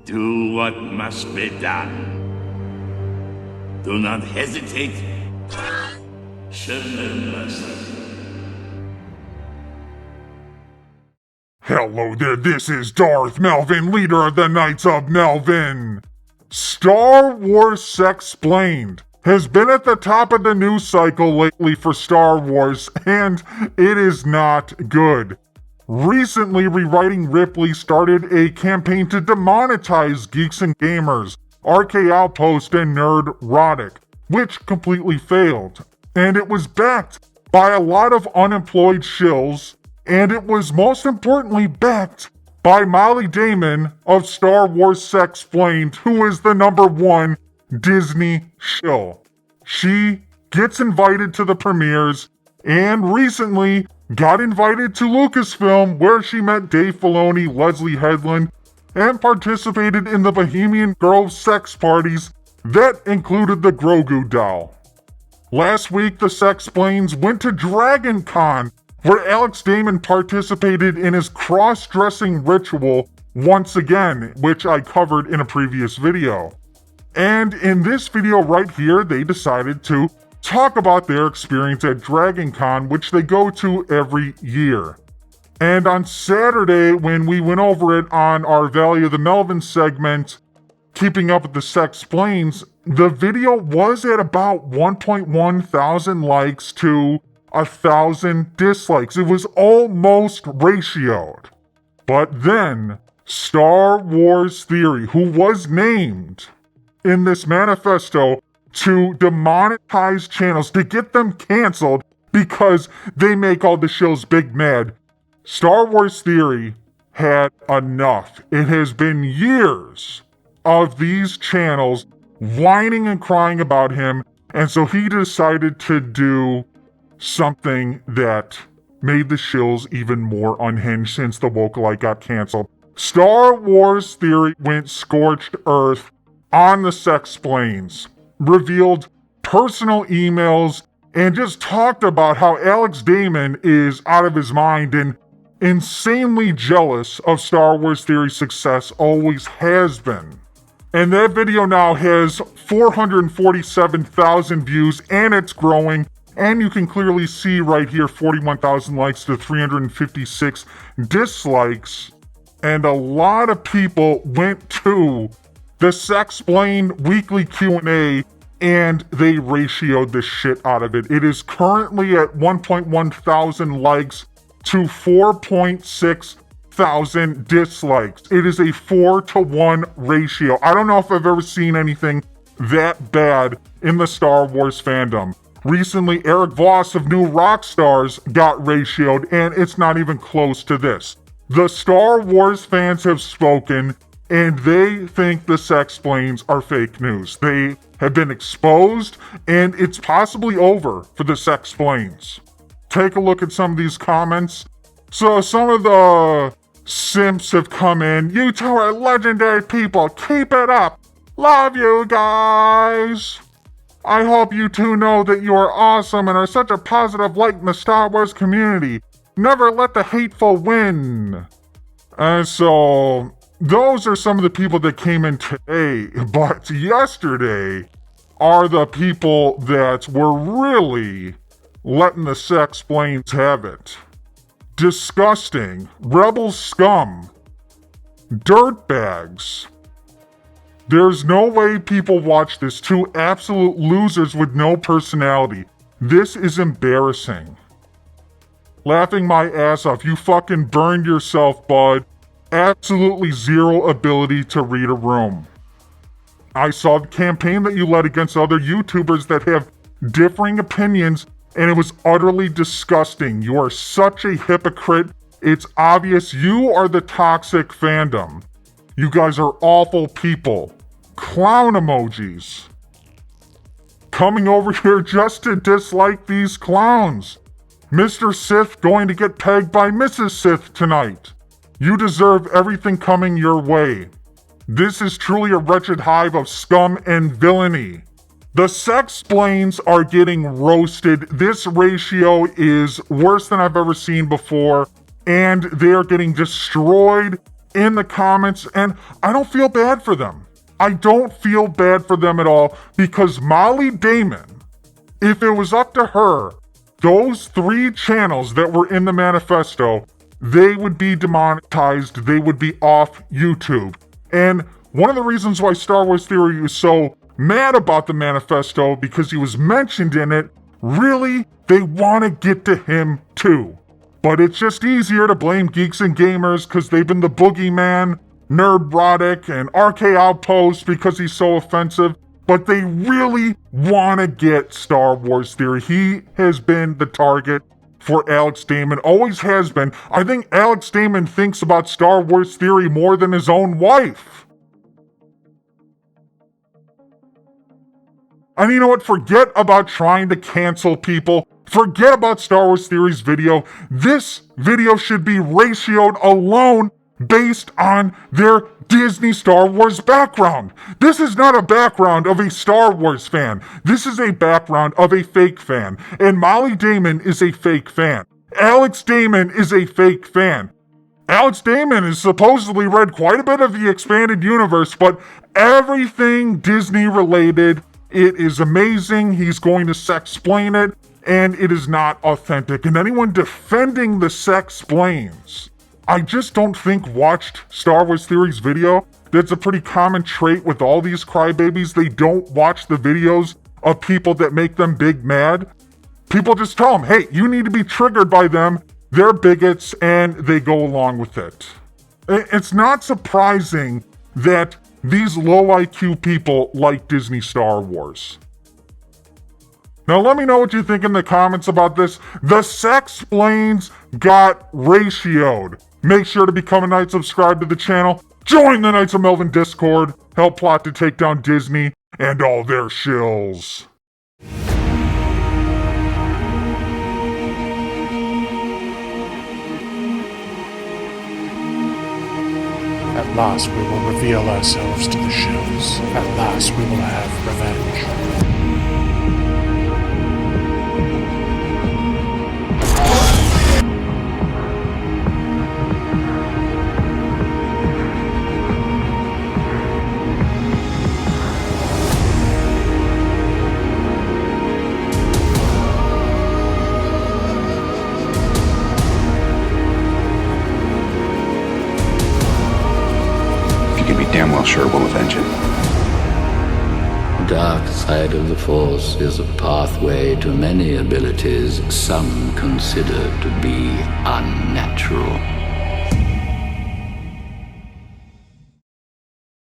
Do what must be done. Do not hesitate. Show no mercy. Hello there, this is Darth Melvin, leader of the Knights of Melvin. Star Wars Sexplained has been at the top of the news cycle lately for Star Wars, and it is not good. Recently, Rewriting Ripley started a campaign to demonetize Geeks and Gamers, RK Outpost, and Nerdrotic, which completely failed. And it was backed by a lot of unemployed shills, and it was most importantly backed by Molly Damon of Star Wars Sexplained, who is the #1 Disney shill. She gets invited to the premieres, and recently got invited to Lucasfilm, where she met Dave Filoni, Leslie Headland, and participated in the Bohemian Grove sex parties that included the Grogu doll. Last week, the Sexplains went to Dragon Con, where Alex Damon participated in his cross-dressing ritual once again, which I covered in a previous video. And in this video right here, they decided to talk about their experience at Dragon Con, which they go to every year. And on Saturday, when we went over it on our Valley of the Melvin segment, Keeping Up with the Sexplains, the video was at about 1.1 thousand likes to 1,000 dislikes. It was almost ratioed. But then, Star Wars Theory, who was named in this manifesto to demonetize channels, to get them canceled because they make all the shows big mad, Star Wars Theory had enough. It has been years of these channels whining and crying about him, and so he decided to do something that made the shills even more unhinged since the Wokalite got canceled. Star Wars Theory went scorched earth on the Sexplains, revealed personal emails, and just talked about how Alex Damon is out of his mind and insanely jealous of Star Wars Theory's success, always has been. And that video now has 447,000 views, and it's growing. And you can clearly see right here 41,000 likes to 356 dislikes. And a lot of people went to the Sexplained weekly Q&A and they ratioed the shit out of it. It is currently at 1.1 thousand likes to 4.6 thousand dislikes. It is a 4-to-1 ratio. I don't know if I've ever seen anything that bad in the Star Wars fandom. Recently, Eric Voss of New Rockstars got ratioed, and it's not even close to this. The Star Wars fans have spoken, and they think the Sexplains are fake news. They have been exposed, and it's possibly over for the Sexplains. Take a look at some of these comments. So some of the simps have come in. You two are legendary people. Keep it up. Love you guys. I hope you two know that you are awesome and are such a positive light in the Star Wars community. Never let the hateful win. And so, those are some of the people that came in today. But yesterday are the people that were really letting the Sexplains have it. Disgusting. Rebel scum. Dirtbags. There's no way people watch this. Two absolute losers with no personality. This is embarrassing. Laughing my ass off. You fucking burned yourself, bud. Absolutely zero ability to read a room. I saw the campaign that you led against other YouTubers that have differing opinions, and it was utterly disgusting. You are such a hypocrite. It's obvious you are the toxic fandom. You guys are awful people. Clown emojis. Coming over here just to dislike these clowns. Mr. Sith going to get pegged by Mrs. Sith tonight. You deserve everything coming your way. This is truly a wretched hive of scum and villainy. The Sexplains are getting roasted. This ratio is worse than I've ever seen before, and they are getting destroyed in the comments, and I don't feel bad for them. I don't feel bad for them at all, because Molly Damon, if it was up to her, those 3 channels that were in the manifesto, they would be demonetized, they would be off YouTube. And one of the reasons why Star Wars Theory was so mad about the manifesto, because he was mentioned in it, really, they want to get to him too. But it's just easier to blame Geeks and Gamers because they've been the boogeyman, Nerdrotic, and RK Outpost because he's so offensive. But they really want to get Star Wars Theory. He has been the target for Alex Damon, always has been. I think Alex Damon thinks about Star Wars Theory more than his own wife. And you know what? Forget about trying to cancel people. Forget about Star Wars Theory's video. This video should be ratioed alone based on their Disney Star Wars background. This is not a background of a Star Wars fan. This is a background of a fake fan. And Molly Damon is a fake fan. Alex Damon is a fake fan. Alex Damon has supposedly read quite a bit of the expanded universe, but everything Disney related, it is amazing. He's going to sex-splain it, and it is not authentic. And anyone defending the sex-splains, I just don't think watched Star Wars Theory's video. That's a pretty common trait with all these crybabies. They don't watch the videos of people that make them big mad. People just tell them, hey, you need to be triggered by them. They're bigots, and they go along with it. It's not surprising that these low IQ people like Disney Star Wars. Now let me know what you think in the comments about this. The sex-splains got ratioed. Make sure to become a Knight, subscribe to the channel, join the Knights of Melvin Discord, help plot to take down Disney and all their shills. At last we will reveal ourselves to the shills. At last we will have revenge. Damn well sure we'll avenge it. The dark side of the Force is a pathway to many abilities some consider to be unnatural.